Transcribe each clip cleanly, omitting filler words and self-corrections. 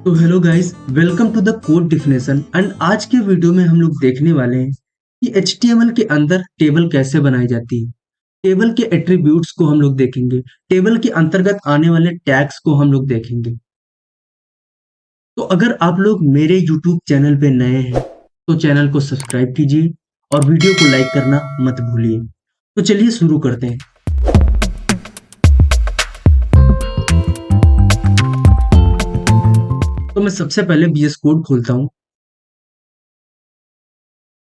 तो hello guys, welcome to the code definition. And आज के वीडियो में हम लोग देखने वाले हैं कि HTML के अंदर टेबल कैसे बनाई जाती है। टेबल के एट्रीब्यूट्स को हम लोग देखेंगे, टेबल के अंतर्गत आने वाले टैग्स को हम लोग देखेंगे। तो अगर आप लोग मेरे यूट्यूब चैनल पे नए हैं तो चैनल को सब्सक्राइब कीजिए और वीडियो को लाइक करना मत भूलिए। तो चलिए शुरू करते हैं। तो मैं सबसे पहले VS कोड खोलता हूँ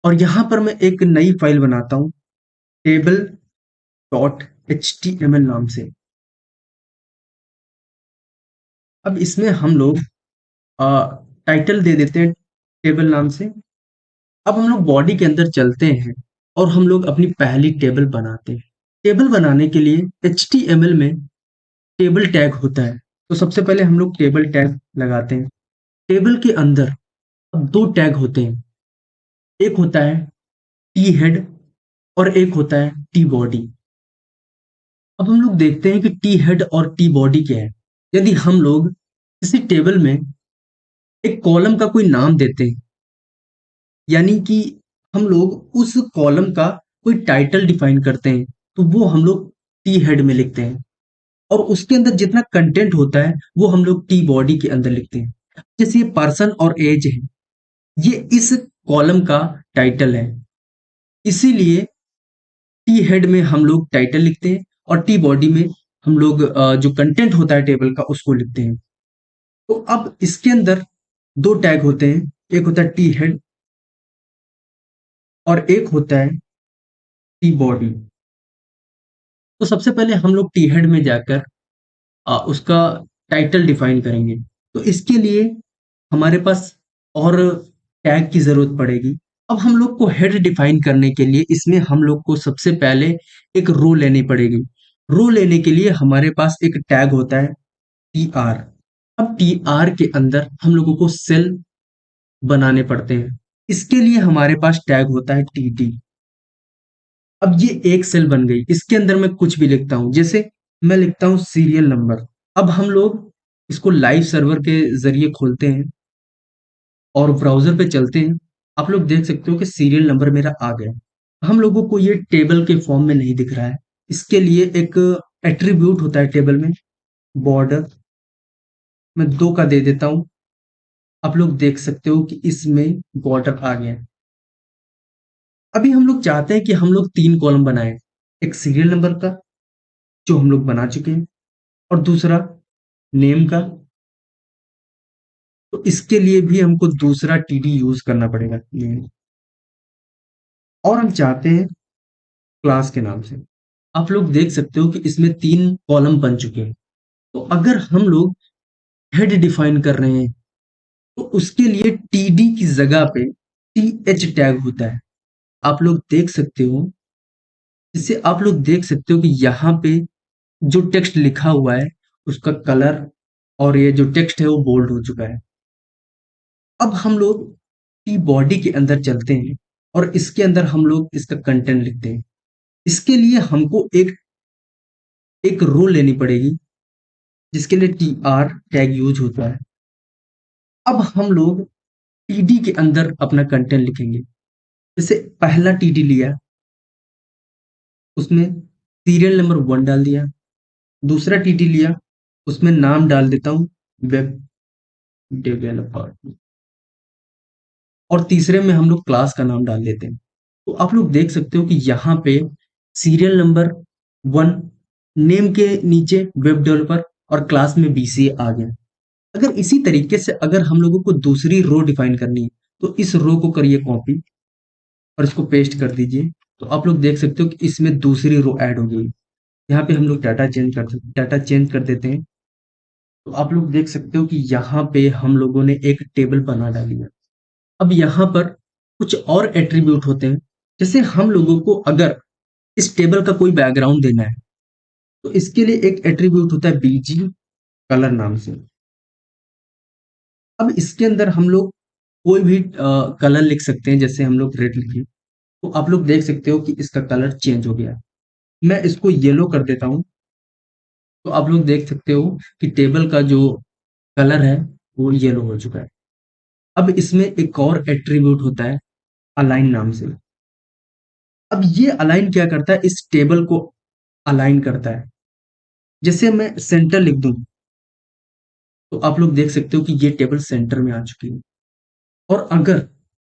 और यहाँ पर मैं एक नई फाइल बनाता हूँ, टेबल डॉट HTML नाम से। अब इसमें हम लोग टाइटल दे देते हैं टेबल नाम से। अब हम लोग बॉडी के अंदर चलते हैं और हम लोग अपनी पहली टेबल बनाते हैं। टेबल बनाने के लिए HTML में टेबल टैग होता है। तो सबसे पहले हम लोग टेबल टैग लगाते हैं। टेबल के अंदर अब दो टैग होते हैं, एक होता है टी हेड और एक होता है टी बॉडी। अब हम लोग देखते हैं कि टी हेड और टी बॉडी क्या है। यदि हम लोग किसी टेबल में एक कॉलम का कोई नाम देते हैं, यानी कि हम लोग उस कॉलम का कोई टाइटल डिफाइन करते हैं, तो वो हम लोग टी हेड में लिखते हैं और उसके अंदर जितना कंटेंट होता है वो हम लोग टी बॉडी के अंदर लिखते हैं। जैसे ये पर्सन और एज है, ये इस कॉलम का टाइटल है, इसीलिए टी हेड में हम लोग टाइटल लिखते हैं और टी बॉडी में हम लोग जो कंटेंट होता है टेबल का उसको लिखते हैं। तो अब इसके अंदर दो टैग होते हैं, एक होता है टी हेड और एक होता है टी बॉडी। तो सबसे पहले हम लोग टी हेड में जाकर उसका टाइटल डिफाइन करेंगे। तो इसके लिए हमारे पास और टैग की जरूरत पड़ेगी। अब हम लोग को हेड डिफाइन करने के लिए इसमें हम लोग को सबसे पहले एक रो लेनी पड़ेगी। रो लेने के लिए हमारे पास एक टैग होता है टी आर। अब टी आर के अंदर हम लोगों को सेल बनाने पड़ते हैं। इसके लिए हमारे पास टैग होता है टी डी। अब ये एक सेल बन गई, इसके अंदर मैं कुछ भी लिखता हूँ, जैसे मैं लिखता हूँ सीरियल नंबर। अब हम लोग इसको लाइव सर्वर के जरिए खोलते हैं और ब्राउजर पे चलते हैं। आप लोग देख सकते हो कि सीरियल नंबर मेरा आ गया। हम लोगों को ये टेबल के फॉर्म में नहीं दिख रहा है, इसके लिए एक एट्रीब्यूट होता है टेबल में, बॉर्डर। मैं 2 का दे देता हूँ। आप लोग देख सकते हो कि इसमें बॉर्डर आ गया। अभी हम लोग चाहते हैं कि हम लोग 3 कॉलम बनाएं, एक सीरियल नंबर का जो हम लोग बना चुके हैं और दूसरा नेम का। तो इसके लिए भी हमको दूसरा टीडी यूज करना पड़ेगा नेम। और हम चाहते हैं क्लास के नाम से। आप लोग देख सकते हो कि इसमें 3 कॉलम बन चुके हैं। तो अगर हम लोग हेड डिफाइन कर रहे हैं तो उसके लिए टीडी की जगह पे टी एच टैग होता है। आप लोग देख सकते हो, इससे आप लोग देख सकते हो कि यहाँ पे जो टेक्स्ट लिखा हुआ है उसका कलर और ये जो टेक्स्ट है वो बोल्ड हो चुका है। अब हम लोग की बॉडी के अंदर चलते हैं और इसके अंदर हम लोग इसका कंटेंट लिखते हैं। इसके लिए हमको एक एक रो लेनी पड़ेगी जिसके लिए टी आर टैग यूज होता है। अब हम लोग टीडी के अंदर अपना कंटेंट लिखेंगे। जैसे पहला टीडी लिया, उसमें सीरियल नंबर 1 डाल दिया। दूसरा टीडी लिया, उसमें नाम डाल देता हूँ वेब डेवलपर। और तीसरे में हम लोग क्लास का नाम डाल देते हैं। तो आप लोग देख सकते हो कि यहाँ पे सीरियल नंबर 1, नेम के नीचे वेब डेवलपर और क्लास में BCA आ गया। अगर इसी तरीके से अगर हम लोगों को दूसरी रो डिफाइन करनी है तो इस रो को करिए कॉपी और इसको पेस्ट कर दीजिए। तो आप लोग देख सकते हो कि इसमें दूसरी रो ऐड हो गई। यहाँ पे हम लोग डाटा चेंज कर देते हैं। तो आप लोग देख सकते हो कि यहाँ पे हम लोगों ने एक टेबल बना डाली है। अब यहाँ पर कुछ और एट्रीब्यूट होते हैं। जैसे हम लोगों को अगर इस टेबल का कोई बैकग्राउंड देना है तो इसके लिए एक एट्रीब्यूट होता है बीजी कलर नाम से। अब इसके अंदर हम लोग कोई भी कलर लिख सकते हैं, जैसे हम लोग रेड लिखे। तो आप लोग देख सकते हो कि इसका कलर चेंज हो गया। मैं इसको येलो कर देता हूँ। तो आप लोग देख सकते हो कि टेबल का जो कलर है वो येलो हो चुका है। अब इसमें एक और एट्रीब्यूट होता है अलाइन नाम से। अब ये अलाइन क्या करता है, इस टेबल को अलाइन करता है। जैसे मैं सेंटर लिख दूं तो आप लोग देख सकते हो कि ये टेबल सेंटर में आ चुकी है। और अगर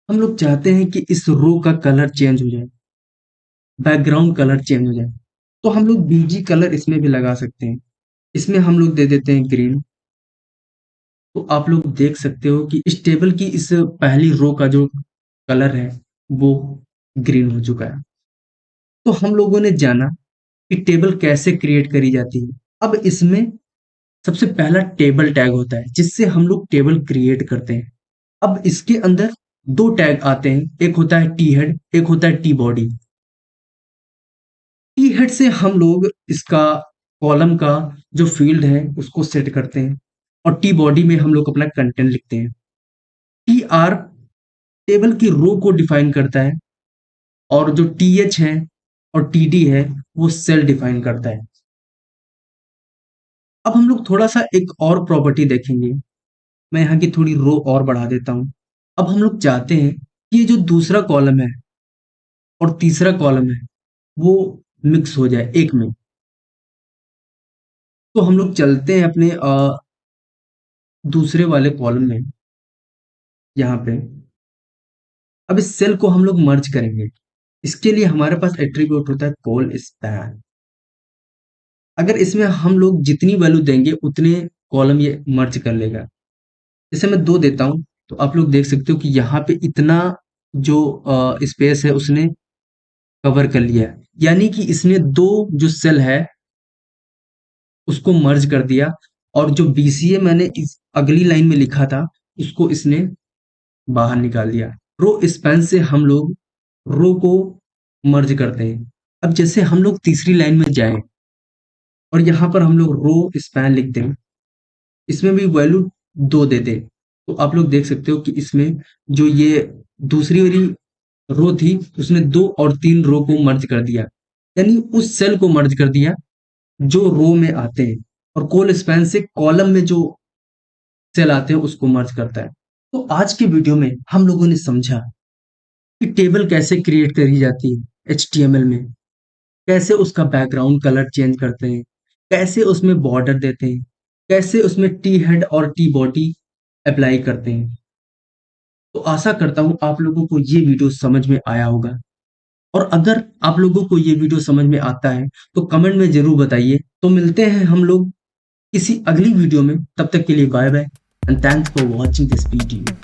हम लोग चाहते हैं कि इस रो का कलर चेंज हो जाए, बैकग्राउंड कलर चेंज हो जाए, तो हम लोग बीजी कलर इसमें भी लगा सकते हैं। इसमें हम लोग दे देते हैं ग्रीन। तो आप लोग देख सकते हो कि इस टेबल की इस पहली रो का जो कलर है वो ग्रीन हो चुका है। तो हम लोगों ने जाना कि टेबल कैसे क्रिएट करी जाती है। अब इसमें सबसे पहला टेबल टैग होता है जिससे हम लोग टेबल क्रिएट करते हैं। अब इसके अंदर दो टैग आते हैं, एक होता है टी हेड, एक होता है टी बॉडी। टी हेड से हम लोग इसका कॉलम का जो फील्ड है उसको सेट करते हैं और टी बॉडी में हम लोग अपना कंटेंट लिखते हैं। टी आर टेबल की रो को डिफाइन करता है और जो टी एच है और टी डी है वो सेल डिफाइन करता है। अब हम लोग थोड़ा सा एक और प्रॉपर्टी देखेंगे। मैं यहाँ की थोड़ी रो और बढ़ा देता हूँ। अब हम लोग चाहते हैं कि ये जो दूसरा कॉलम है और तीसरा कॉलम है वो मिक्स हो जाए एक में। तो हम लोग चलते हैं अपने दूसरे वाले कॉलम में, यहाँ पे। अब इस सेल को हम लोग मर्ज करेंगे। इसके लिए हमारे पास एट्रीब्यूट होता है कॉल स्पैन। अगर इसमें हम लोग जितनी वैल्यू देंगे उतने कॉलम ये मर्ज कर लेगा। जैसे मैं 2 देता हूँ तो आप लोग देख सकते हो कि यहाँ पे इतना जो स्पेस है उसने कवर कर लिया है। यानी कि इसने 2 जो सेल है उसको मर्ज कर दिया और जो बीसीए मैंने इस अगली लाइन में लिखा था उसको इसने बाहर निकाल दिया। रो स्पैन से हम लोग रो को मर्ज करते हैं। अब जैसे हम लोग तीसरी लाइन में जाएं और यहाँ पर हम लोग रो स्पैन लिख दें, इसमें भी वैल्यू 2 दे दें, तो आप लोग देख सकते हो कि इसमें जो ये दूसरी वाली रो थी उसने 2 और 3 रो को मर्ज कर दिया। यानी उस सेल को मर्ज कर दिया जो रो में आते हैं। और कॉल स्पैन से कॉलम में जो सेल आते हैं उसको मर्ज करता है। तो आज के वीडियो में हम लोगों ने समझा कि टेबल कैसे क्रिएट करी जाती है एचटीएमएल में, कैसे उसका बैकग्राउंड कलर चेंज करते हैं, कैसे उसमें बॉर्डर देते हैं, कैसे उसमें टी हेड और टी बॉडी अप्लाई करते हैं। तो आशा करता हूँ आप लोगों को ये वीडियो समझ में आया होगा। और अगर आप लोगों को ये वीडियो समझ में आता है तो कमेंट में जरूर बताइए। तो मिलते हैं हम लोग किसी अगली वीडियो में, तब तक के लिए bye bye and thanks for watching this video.